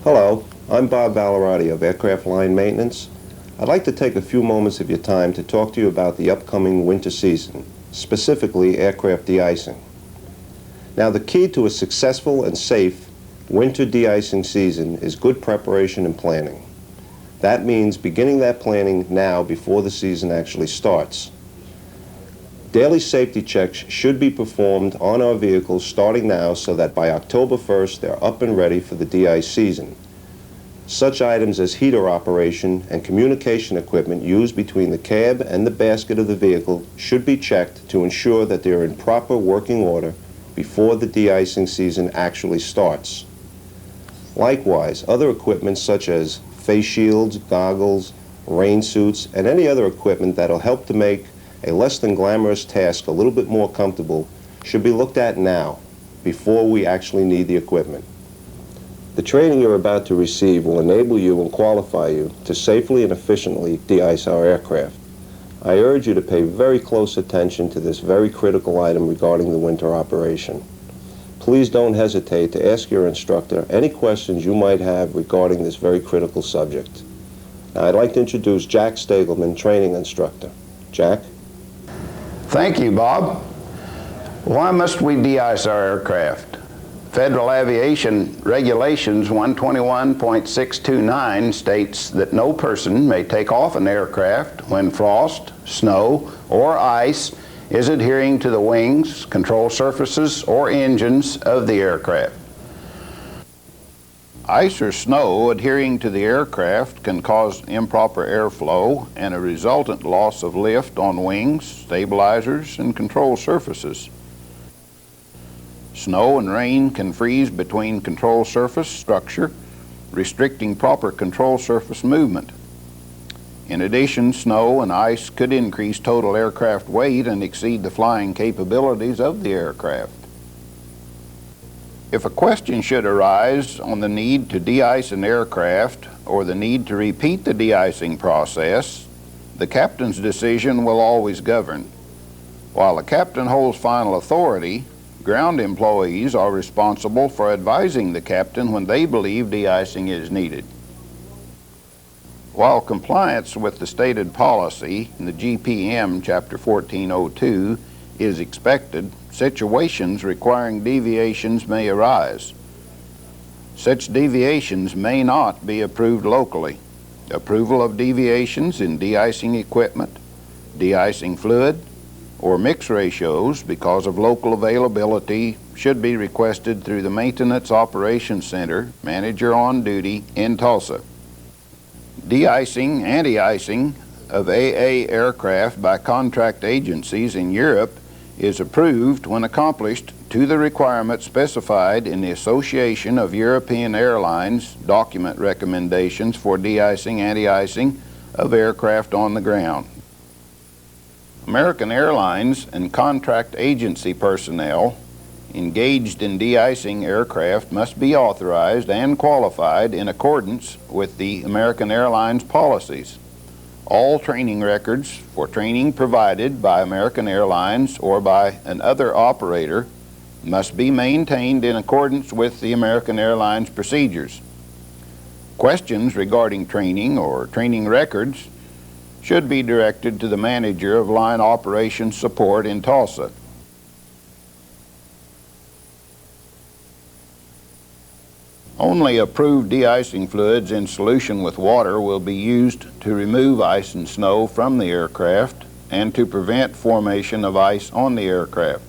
Hello, I'm Bob Valerati of Aircraft Line Maintenance. I'd like to take a few moments of your time to talk to you about the upcoming winter season, specifically aircraft de-icing. Now, the key to a successful and safe winter de-icing season is good preparation and planning. That means beginning that planning now before the season actually starts. Daily safety checks should be performed on our vehicles starting now so that by October 1st they're up and ready for the de-ice season. Such items as heater operation and communication equipment used between the cab and the basket of the vehicle should be checked to ensure that they're in proper working order before the de-icing season actually starts. Likewise, other equipment such as face shields, goggles, rain suits, and any other equipment that'll help to make a less than glamorous task a little bit more comfortable should be looked at now, before we actually need the equipment. The training you're about to receive will enable you and qualify you to safely and efficiently de-ice our aircraft. I urge you to pay very close attention to this very critical item regarding the winter operation. Please don't hesitate to ask your instructor any questions you might have regarding this very critical subject. Now, I'd like to introduce Jack Stagelman, training instructor. Jack? Thank you, Bob. Why must we de-ice our aircraft? Federal Aviation Regulations 121.629 states that no person may take off an aircraft when frost, snow, or ice is adhering to the wings, control surfaces, or engines of the aircraft. Ice or snow adhering to the aircraft can cause improper airflow and a resultant loss of lift on wings, stabilizers, and control surfaces. Snow and rain can freeze between control surface structure, restricting proper control surface movement. In addition, snow and ice could increase total aircraft weight and exceed the flying capabilities of the aircraft. If a question should arise on the need to de-ice an aircraft or the need to repeat the de-icing process, the captain's decision will always govern. While the captain holds final authority, ground employees are responsible for advising the captain when they believe de-icing is needed. While compliance with the stated policy in the GPM Chapter 1402 is expected, situations requiring deviations may arise. Such deviations may not be approved locally. Approval of deviations in de-icing equipment, de-icing fluid, or mix ratios because of local availability should be requested through the Maintenance Operations Center, manager on duty in Tulsa. De-icing, anti-icing of AA aircraft by contract agencies in Europe is approved when accomplished to the requirements specified in the Association of European Airlines document recommendations for de-icing, anti-icing of aircraft on the ground. American Airlines and contract agency personnel engaged in de-icing aircraft must be authorized and qualified in accordance with the American Airlines policies. All training records for training provided by American Airlines or by another operator must be maintained in accordance with the American Airlines procedures. Questions regarding training or training records should be directed to the manager of line operations support in Tulsa. Only approved de-icing fluids in solution with water will be used to remove ice and snow from the aircraft and to prevent formation of ice on the aircraft.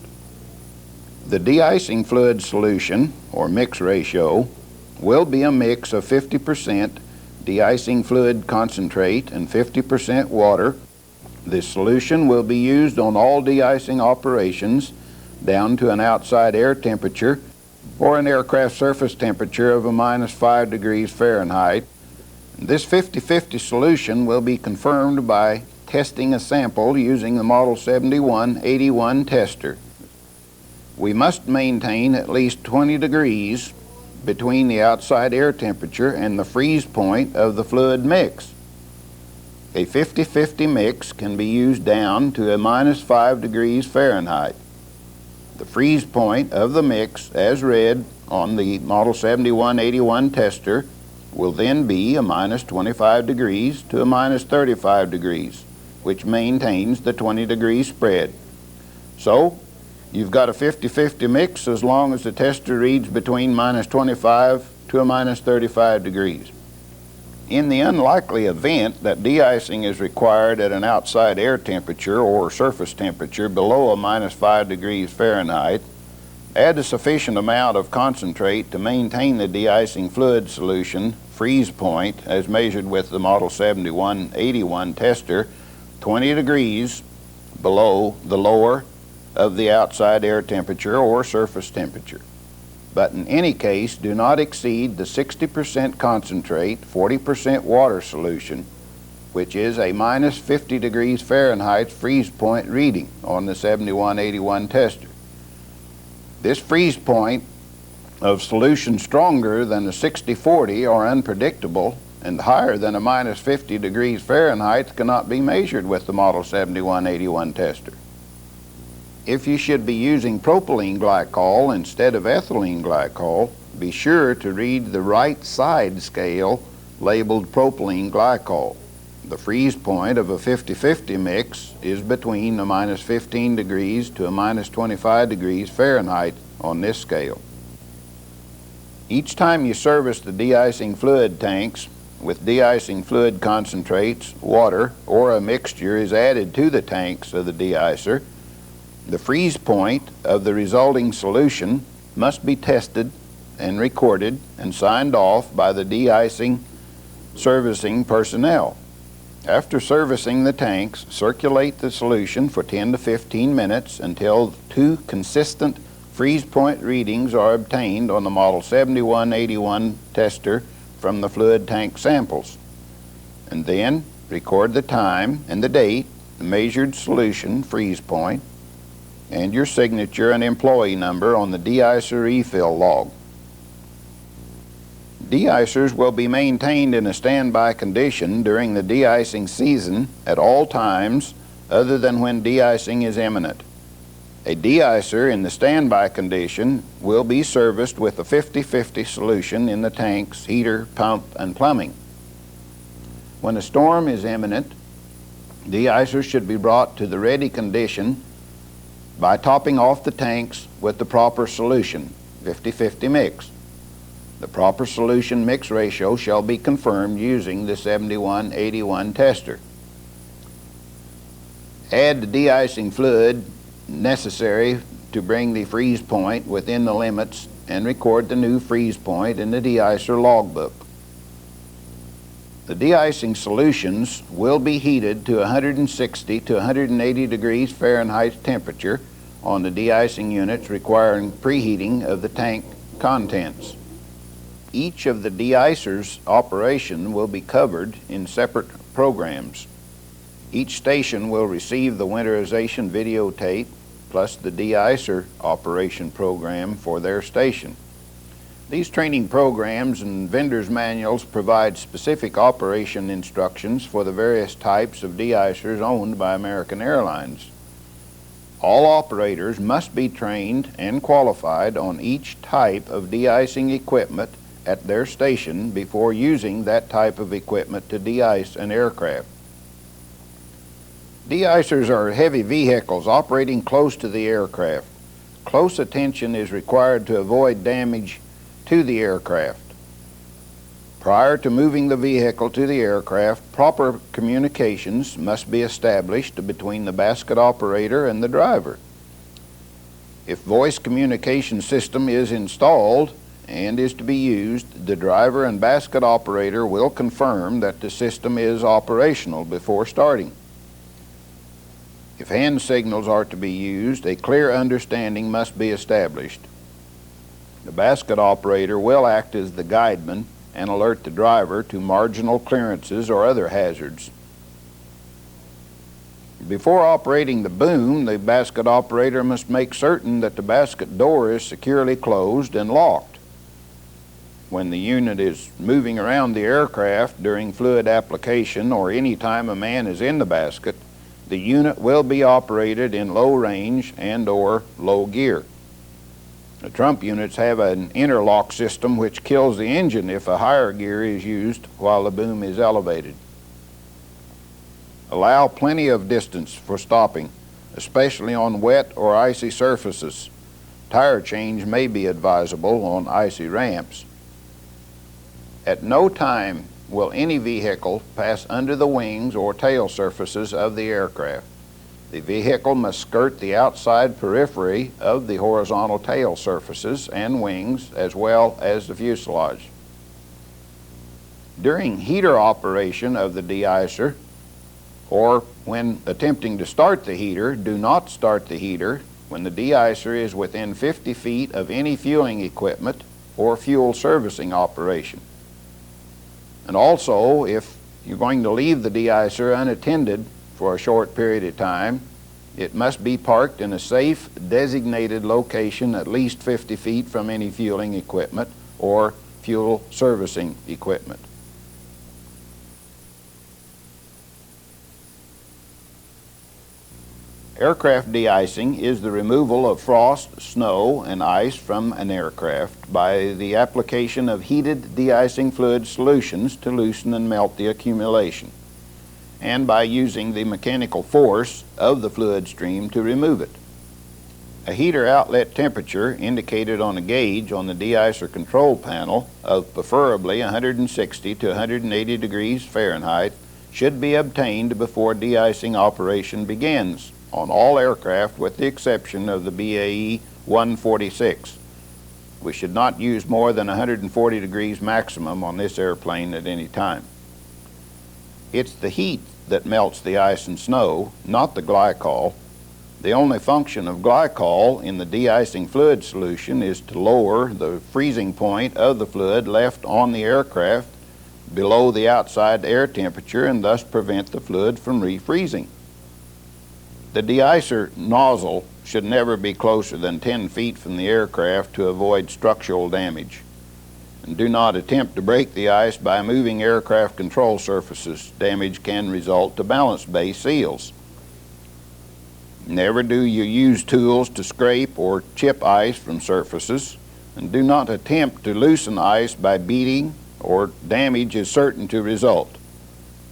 The de-icing fluid solution, or mix ratio, will be a mix of 50% de-icing fluid concentrate and 50% water. This solution will be used on all de-icing operations down to an outside air temperature or an aircraft surface temperature of a -5 degrees Fahrenheit. This 50-50 solution will be confirmed by testing a sample using the Model 7181 tester. We must maintain at least 20 degrees between the outside air temperature and the freeze point of the fluid mix. A 50-50 mix can be used down to a -5 degrees Fahrenheit. The freeze point of the mix, as read on the Model 7181 tester, will then be a minus 25 degrees to a minus 35 degrees, which maintains the 20-degree spread. So, you've got a 50-50 mix as long as the tester reads between minus 25 to a minus 35 degrees. In the unlikely event that de-icing is required at an outside air temperature or surface temperature below a minus 5 degrees Fahrenheit, add a sufficient amount of concentrate to maintain the de-icing fluid solution freeze point as measured with the Model 7181 tester 20 degrees below the lower of the outside air temperature or surface temperature. But in any case, do not exceed the 60% concentrate, 40% water solution, which is a minus 50 degrees Fahrenheit freeze point reading on the 7181 tester. This freeze point of solution stronger than a 60-40 or unpredictable and higher than a minus 50 degrees Fahrenheit cannot be measured with the Model 7181 tester. If you should be using propylene glycol instead of ethylene glycol, be sure to read the right side scale labeled propylene glycol. The freeze point of a 50-50 mix is between a minus 15 degrees to a minus 25 degrees Fahrenheit on this scale. Each time you service the de-icing fluid tanks with de-icing fluid concentrates, water, or a mixture is added to the tanks of the de-icer, the freeze point of the resulting solution must be tested and recorded and signed off by the de-icing servicing personnel. After servicing the tanks, circulate the solution for 10 to 15 minutes until two consistent freeze point readings are obtained on the Model 7181 tester from the fluid tank samples. And then record the time and the date, the measured solution freeze point, and your signature and employee number on the de-icer refill log. De-icers will be maintained in a standby condition during the de-icing season at all times other than when de-icing is imminent. A de-icer in the standby condition will be serviced with a 50-50 solution in the tanks, heater, pump, and plumbing. When a storm is imminent, de-icers should be brought to the ready condition by topping off the tanks with the proper solution, 50-50 mix. The proper solution mix ratio shall be confirmed using the 7181 tester. Add the de-icing fluid necessary to bring the freeze point within the limits and record the new freeze point in the de-icer logbook. The de-icing solutions will be heated to 160 to 180 degrees Fahrenheit temperature on the de-icing units requiring preheating of the tank contents. Each of the de-icer's operation will be covered in separate programs. Each station will receive the winterization videotape plus the de-icer operation program for their station. These training programs and vendors' manuals provide specific operation instructions for the various types of de-icers owned by American Airlines. All operators must be trained and qualified on each type of de-icing equipment at their station before using that type of equipment to de-ice an aircraft. De-icers are heavy vehicles operating close to the aircraft. Close attention is required to avoid damage to the aircraft. Prior to moving the vehicle to the aircraft, proper communications must be established between the basket operator and the driver. If voice communication system is installed and is to be used, the driver and basket operator will confirm that the system is operational before starting. If hand signals are to be used, a clear understanding must be established. The basket operator will act as the guideman and alert the driver to marginal clearances or other hazards. Before operating the boom, the basket operator must make certain that the basket door is securely closed and locked. When the unit is moving around the aircraft during fluid application or any time a man is in the basket, the unit will be operated in low range and/or low gear. The trump units have an interlock system which kills the engine if a higher gear is used while the boom is elevated. Allow plenty of distance for stopping, especially on wet or icy surfaces. Tire change may be advisable on icy ramps. At no time will any vehicle pass under the wings or tail surfaces of the aircraft. The vehicle must skirt the outside periphery of the horizontal tail surfaces and wings, as well as the fuselage. During heater operation of the de-icer, or when attempting to start the heater, do not start the heater when the de-icer is within 50 feet of any fueling equipment or fuel servicing operation. And also, if you're going to leave the de-icer unattended for a short period of time, it must be parked in a safe, designated location at least 50 feet from any fueling equipment or fuel servicing equipment. Aircraft de-icing is the removal of frost, snow, and ice from an aircraft by the application of heated de-icing fluid solutions to loosen and melt the accumulation, and by using the mechanical force of the fluid stream to remove it. A heater outlet temperature indicated on a gauge on the de-icer control panel of preferably 160 to 180 degrees Fahrenheit should be obtained before de-icing operation begins on all aircraft with the exception of the BAE 146. We should not use more than 140 degrees maximum on this airplane at any time. It's the heat that melts the ice and snow, not the glycol. The only function of glycol in the de-icing fluid solution is to lower the freezing point of the fluid left on the aircraft below the outside air temperature and thus prevent the fluid from refreezing. The de-icer nozzle should never be closer than 10 feet from the aircraft to avoid structural damage. And do not attempt to break the ice by moving aircraft control surfaces. Damage can result to balance bay seals. Never do you use tools to scrape or chip ice from surfaces, and do not attempt to loosen ice by beating, or damage is certain to result,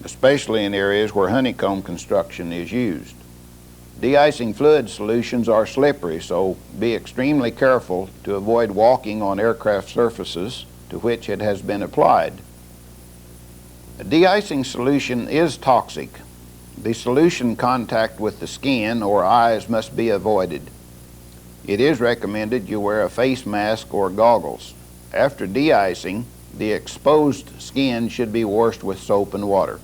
especially in areas where honeycomb construction is used. De-icing fluid solutions are slippery, so be extremely careful to avoid walking on aircraft surfaces to which it has been applied. A de-icing solution is toxic. The solution contact with the skin or eyes must be avoided. It is recommended you wear a face mask or goggles. After de-icing, the exposed skin should be washed with soap and water.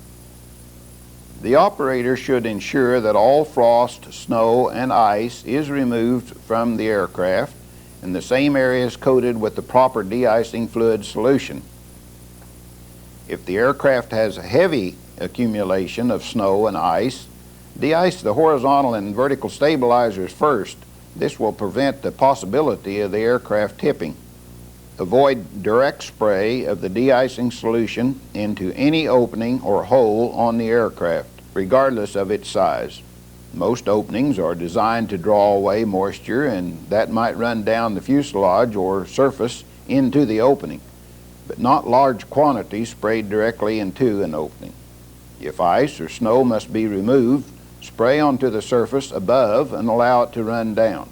The operator should ensure that all frost, snow, and ice is removed from the aircraft and the same areas coated with the proper de-icing fluid solution. If the aircraft has a heavy accumulation of snow and ice, de-ice the horizontal and vertical stabilizers first. This will prevent the possibility of the aircraft tipping. Avoid direct spray of the de-icing solution into any opening or hole on the aircraft, regardless of its size. Most openings are designed to draw away moisture, and that might run down the fuselage or surface into the opening, but not large quantities sprayed directly into an opening. If ice or snow must be removed, spray onto the surface above and allow it to run down.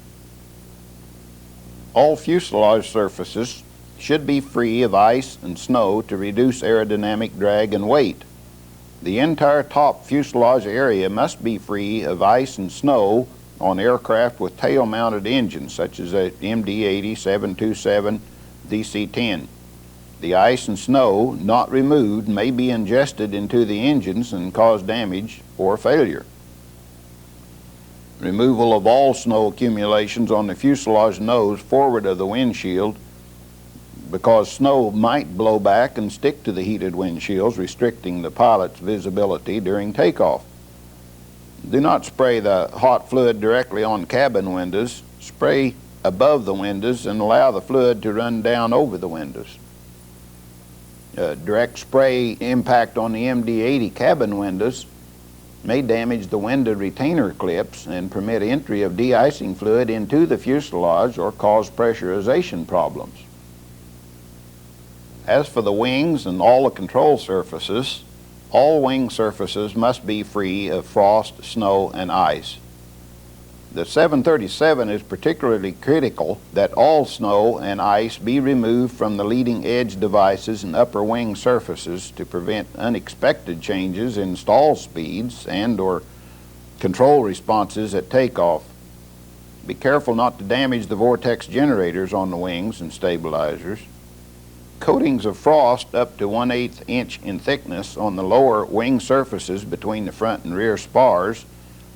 All fuselage surfaces should be free of ice and snow to reduce aerodynamic drag and weight. The entire top fuselage area must be free of ice and snow on aircraft with tail-mounted engines, such as a MD-80, 727, DC-10. The ice and snow not removed may be ingested into the engines and cause damage or failure. Removal of all snow accumulations on the fuselage nose forward of the windshield, because snow might blow back and stick to the heated windshields, restricting the pilot's visibility during takeoff. Do not spray the hot fluid directly on cabin windows. Spray above the windows and allow the fluid to run down over the windows. Direct spray impact on the MD-80 cabin windows may damage the window retainer clips and permit entry of de-icing fluid into the fuselage or cause pressurization problems. As for the wings and all the control surfaces, all wing surfaces must be free of frost, snow, and ice. The 737 is particularly critical that all snow and ice be removed from the leading edge devices and upper wing surfaces to prevent unexpected changes in stall speeds and/or control responses at takeoff. Be careful not to damage the vortex generators on the wings and stabilizers. Coatings of frost up to 1/8 inch in thickness on the lower wing surfaces between the front and rear spars,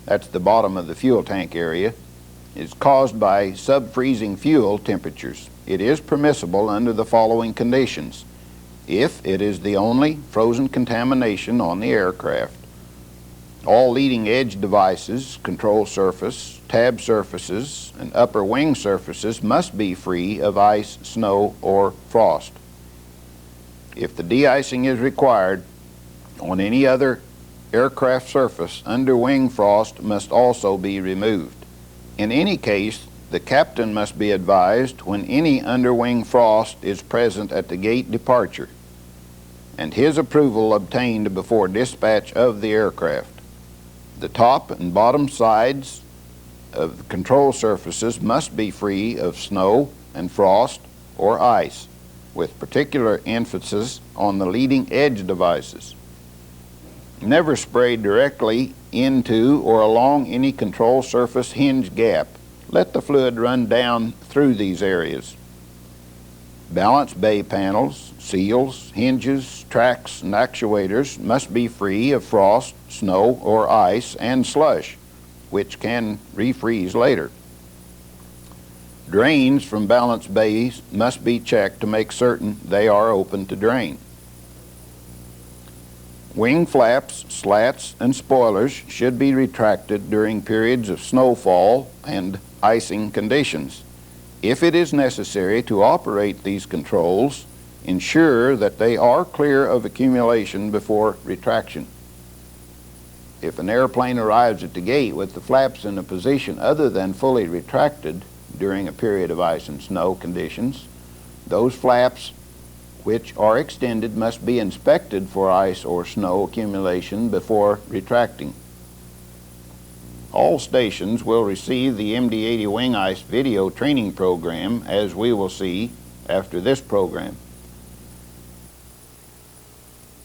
that's the bottom of the fuel tank area, is caused by sub-freezing fuel temperatures. It is permissible under the following conditions: if it is the only frozen contamination on the aircraft. All leading edge devices, control surface, tab surfaces, and upper wing surfaces must be free of ice, snow, or frost. If the de-icing is required on any other aircraft surface, underwing frost must also be removed. In any case, the captain must be advised when any underwing frost is present at the gate departure, and his approval obtained before dispatch of the aircraft. The top and bottom sides of the control surfaces must be free of snow and frost or ice, with particular emphasis on the leading edge devices. Never spray directly into or along any control surface hinge gap. Let the fluid run down through these areas. Balance bay panels, seals, hinges, tracks, and actuators must be free of frost, snow, or ice and slush, which can refreeze later. Drains from balance bays must be checked to make certain they are open to drain. Wing flaps, slats, and spoilers should be retracted during periods of snowfall and icing conditions. If it is necessary to operate these controls, ensure that they are clear of accumulation before retraction. If an airplane arrives at the gate with the flaps in a position other than fully retracted during a period of ice and snow conditions, those flaps which are extended must be inspected for ice or snow accumulation before retracting. All stations will receive the MD-80 Wing Ice video training program, as we will see after this program.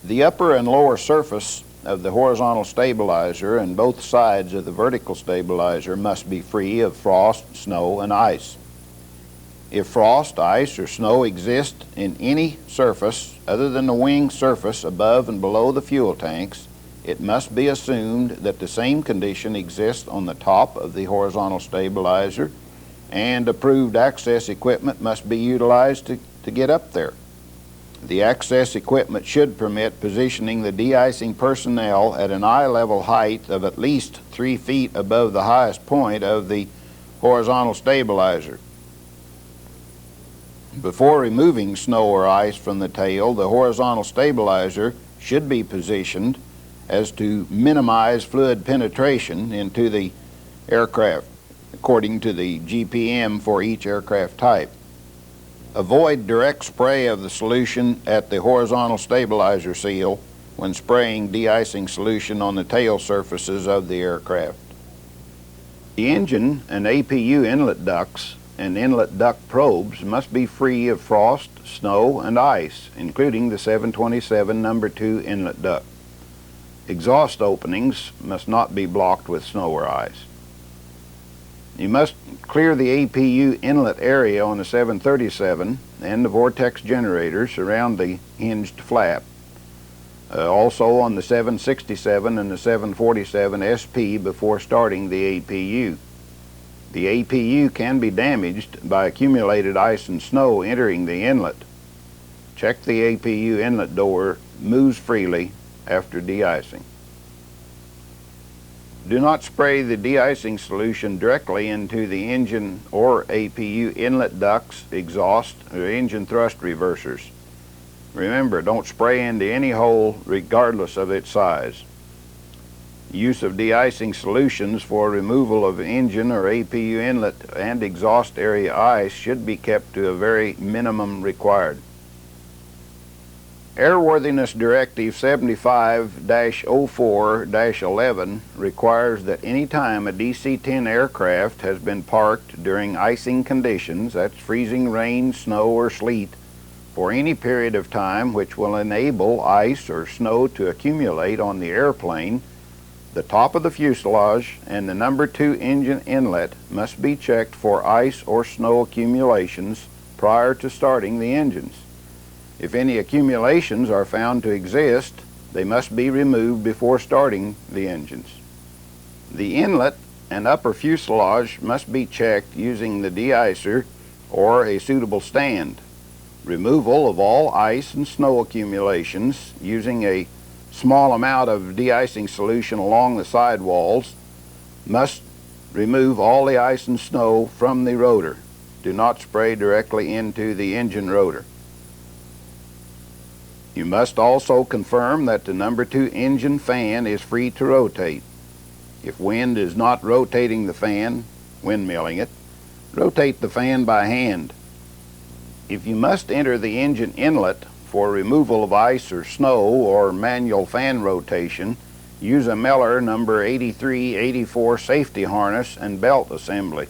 The upper and lower surface of the horizontal stabilizer and both sides of the vertical stabilizer must be free of frost, snow, and ice. If frost, ice, or snow exist in any surface other than the wing surface above and below the fuel tanks, it must be assumed that the same condition exists on the top of the horizontal stabilizer, and approved access equipment must be utilized to get up there. The access equipment should permit positioning the de-icing personnel at an eye-level height of at least 3 feet above the highest point of the horizontal stabilizer. Before removing snow or ice from the tail, the horizontal stabilizer should be positioned as to minimize fluid penetration into the aircraft, according to the GPM for each aircraft type. Avoid direct spray of the solution at the horizontal stabilizer seal when spraying de-icing solution on the tail surfaces of the aircraft. The engine and APU inlet ducts and inlet duct probes must be free of frost, snow, and ice, including the 727 number 2 inlet duct. Exhaust openings must not be blocked with snow or ice. You must clear the APU inlet area on the 737 and the vortex generators around the hinged flap. Also on the 767 and the 747 SP before starting the APU. The APU can be damaged by accumulated ice and snow entering the inlet. Check the APU inlet door moves freely after de-icing. Do not spray the de-icing solution directly into the engine or APU inlet ducts, exhaust, or engine thrust reversers. Remember, don't spray into any hole regardless of its size. Use of de-icing solutions for removal of engine or APU inlet and exhaust area ice should be kept to a very minimum required. Airworthiness Directive 75-04-11 requires that any time a DC-10 aircraft has been parked during icing conditions, that's freezing rain, snow, or sleet, for any period of time which will enable ice or snow to accumulate on the airplane, the top of the fuselage and the number 2 engine inlet must be checked for ice or snow accumulations prior to starting the engines. If any accumulations are found to exist, they must be removed before starting the engines. The inlet and upper fuselage must be checked using the de-icer or a suitable stand. Removal of all ice and snow accumulations using a small amount of de-icing solution along the sidewalls must remove all the ice and snow from the rotor. Do not spray directly into the engine rotor. You must also confirm that the number 2 engine fan is free to rotate. If wind is not rotating the fan, windmilling it, rotate the fan by hand. If you must enter the engine inlet for removal of ice or snow or manual fan rotation, use a Miller number 8384 safety harness and belt assembly.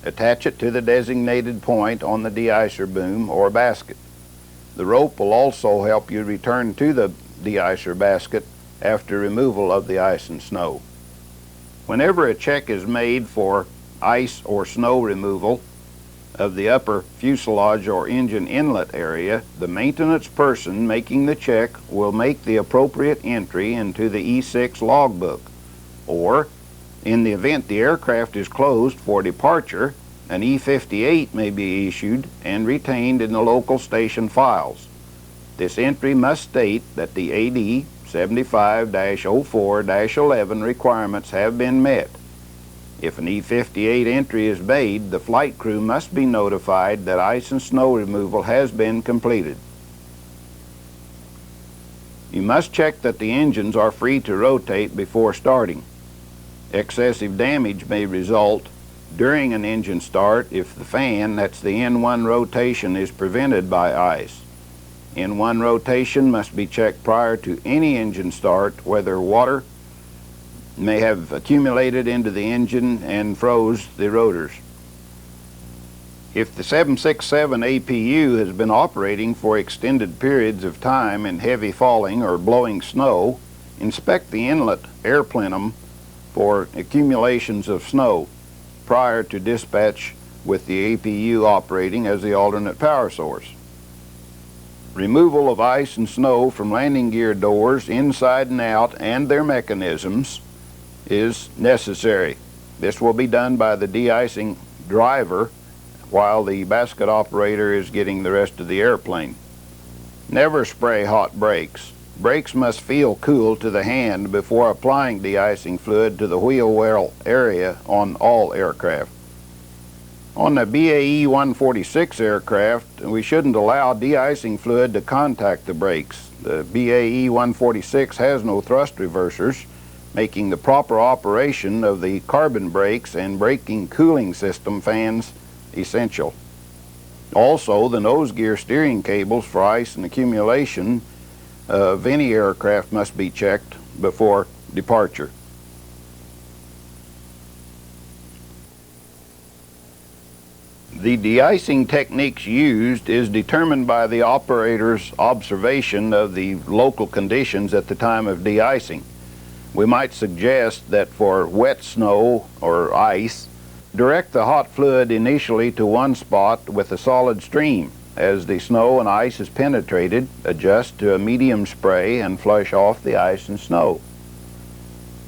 Attach it to the designated point on the de-icer boom or basket. The rope will also help you return to the de-icer basket after removal of the ice and snow. Whenever a check is made for ice or snow removal of the upper fuselage or engine inlet area, the maintenance person making the check will make the appropriate entry into the E6 logbook, or in the event the aircraft is closed for departure, an E58 may be issued and retained in the local station files. This entry must state that the AD 75-04-11 requirements have been met. If an E58 entry is made, the flight crew must be notified that ice and snow removal has been completed. You must check that the engines are free to rotate before starting. Excessive damage may result during an engine start if the fan, that's the N1 rotation, is prevented by ice. N1 rotation must be checked prior to any engine start, whether water may have accumulated into the engine and froze the rotors. If the 767 APU has been operating for extended periods of time in heavy falling or blowing snow, inspect the inlet air plenum for accumulations of snow prior to dispatch with the APU operating as the alternate power source. Removal of ice and snow from landing gear doors inside and out and their mechanisms is necessary. This will be done by the de-icing driver while the basket operator is getting the rest of the airplane. Never spray hot brakes. Brakes must feel cool to the hand before applying de-icing fluid to the wheel well area on all aircraft. On the BAE 146 aircraft, we shouldn't allow de-icing fluid to contact the brakes. The BAE 146 has no thrust reversers, making the proper operation of the carbon brakes and braking cooling system fans essential. Also, the nose gear steering cables for ice and accumulation of any aircraft must be checked before departure. The de-icing techniques used is determined by the operator's observation of the local conditions at the time of de-icing. We might suggest that for wet snow or ice, direct the hot fluid initially to one spot with a solid stream. As the snow and ice is penetrated, adjust to a medium spray and flush off the ice and snow.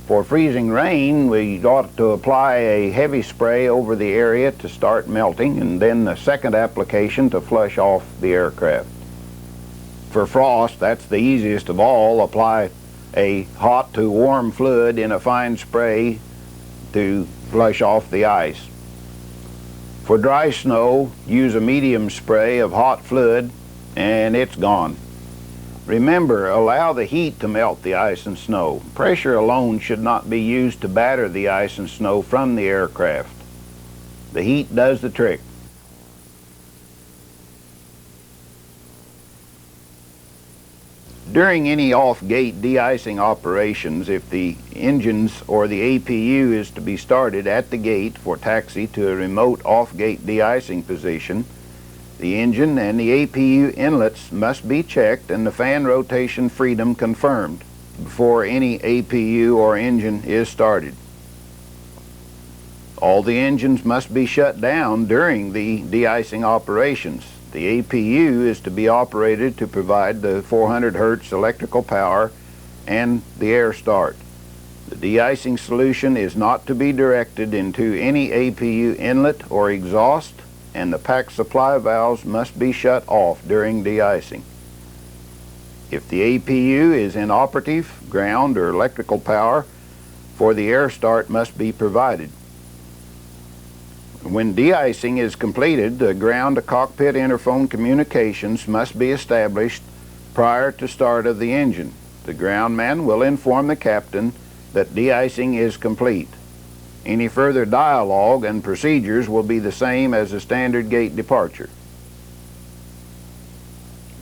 For freezing rain, we ought to apply a heavy spray over the area to start melting, and then a second application to flush off the aircraft. For frost, that's the easiest of all. Apply a hot to warm fluid in a fine spray to flush off the ice. For dry snow, use a medium spray of hot fluid and it's gone. Remember, allow the heat to melt the ice and snow. Pressure alone should not be used to batter the ice and snow from the aircraft. The heat does the trick. During any off-gate de-icing operations, if the engines or the APU is to be started at the gate for taxi to a remote off-gate de-icing position, the engine and the APU inlets must be checked and the fan rotation freedom confirmed before any APU or engine is started. All the engines must be shut down during the de-icing operations. The APU is to be operated to provide the 400 Hertz electrical power and the air start. The de-icing solution is not to be directed into any APU inlet or exhaust, and the pack supply valves must be shut off during de-icing. If the APU is inoperative, ground or electrical power for the air start must be provided. When de-icing is completed, the ground-to-cockpit interphone communications must be established prior to start of the engine. The groundman will inform the captain that de-icing is complete. Any further dialogue and procedures will be the same as a standard gate departure.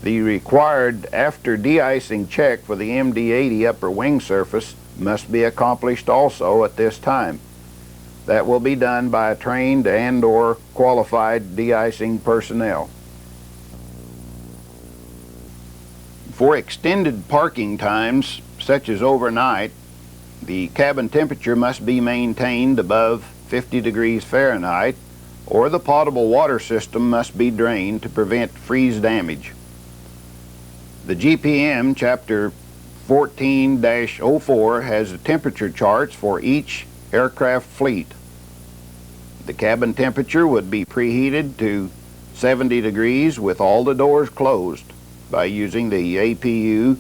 The required after de-icing check for the MD-80 upper wing surface must be accomplished also at this time. That will be done by a trained and/or qualified de-icing personnel. For extended parking times, such as overnight, the cabin temperature must be maintained above 50 degrees Fahrenheit, or the potable water system must be drained to prevent freeze damage. The GPM Chapter 14-04 has the temperature charts for each aircraft fleet. The cabin temperature would be preheated to 70 degrees with all the doors closed by using the APU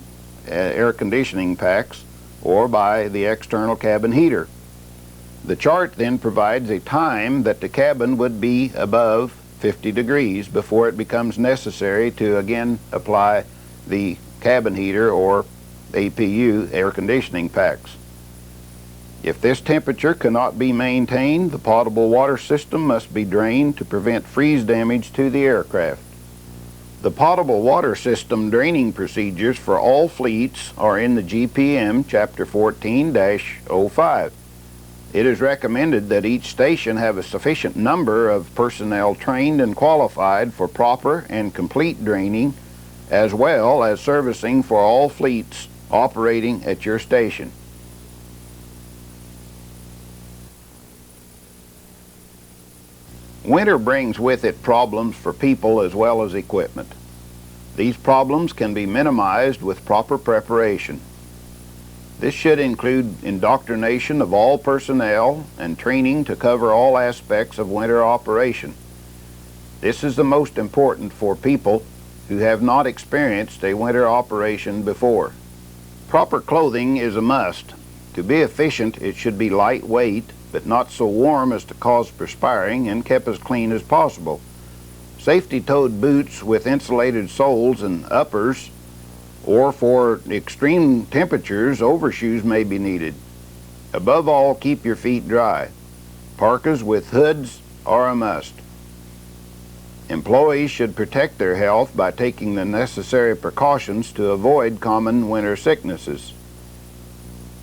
air conditioning packs or by the external cabin heater. The chart then provides a time that the cabin would be above 50 degrees before it becomes necessary to again apply the cabin heater or APU air conditioning packs. If this temperature cannot be maintained, the potable water system must be drained to prevent freeze damage to the aircraft. The potable water system draining procedures for all fleets are in the GPM Chapter 14-05. It is recommended that each station have a sufficient number of personnel trained and qualified for proper and complete draining, as well as servicing for all fleets operating at your station. Winter brings with it problems for people as well as equipment. These problems can be minimized with proper preparation. This should include indoctrination of all personnel and training to cover all aspects of winter operation. This is the most important for people who have not experienced a winter operation before. Proper clothing is a must. To be efficient, it should be lightweight, but not so warm as to cause perspiring, and kept as clean as possible. Safety-toed boots with insulated soles and uppers, or for extreme temperatures, overshoes may be needed. Above all, keep your feet dry. Parkas with hoods are a must. Employees should protect their health by taking the necessary precautions to avoid common winter sicknesses.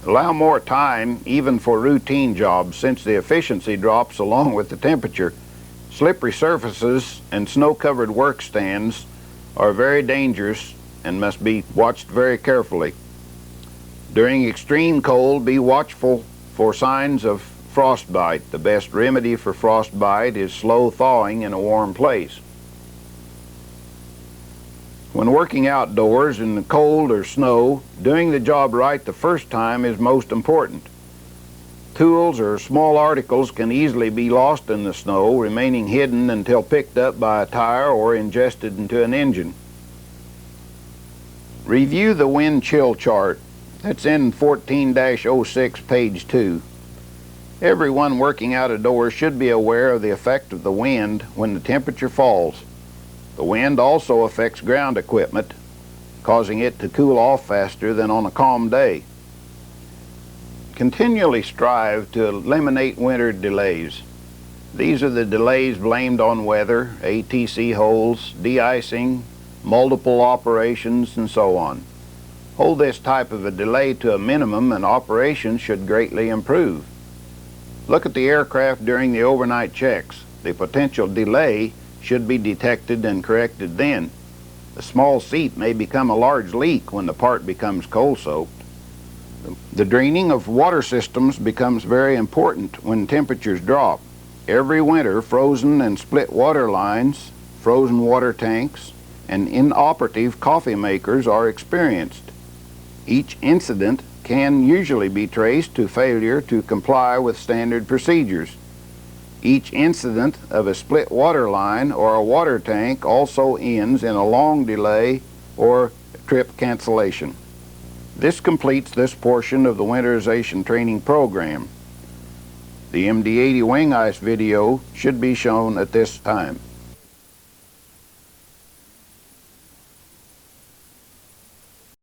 Allow more time even for routine jobs, since the efficiency drops along with the temperature. Slippery surfaces and snow-covered work stands are very dangerous and must be watched very carefully. During extreme cold, be watchful for signs of frostbite. The best remedy for frostbite is slow thawing in a warm place. When working outdoors in the cold or snow, doing the job right the first time is most important. Tools or small articles can easily be lost in the snow, remaining hidden until picked up by a tire or ingested into an engine. Review the wind chill chart. That's in 14-06, page 2. Everyone working out of doors should be aware of the effect of the wind when the temperature falls. The wind also affects ground equipment. causing it to cool off faster than on a calm day. Continually strive to eliminate winter delays. These are the delays blamed on weather, ATC holes, de-icing, multiple operations, and so on. Hold this type of a delay to a minimum and operations should greatly improve. Look at the aircraft during the overnight checks. The potential delay should be detected and corrected then. A small seat may become a large leak when the part becomes cold-soaked. The draining of water systems becomes very important when temperatures drop. Every winter, frozen and split water lines, frozen water tanks, and inoperative coffee makers are experienced. Each incident can usually be traced to failure to comply with standard procedures. Each incident of a split water line or a water tank also ends in a long delay or trip cancellation. This completes this portion of the winterization training program. The MD-80 wing ice video should be shown at this time.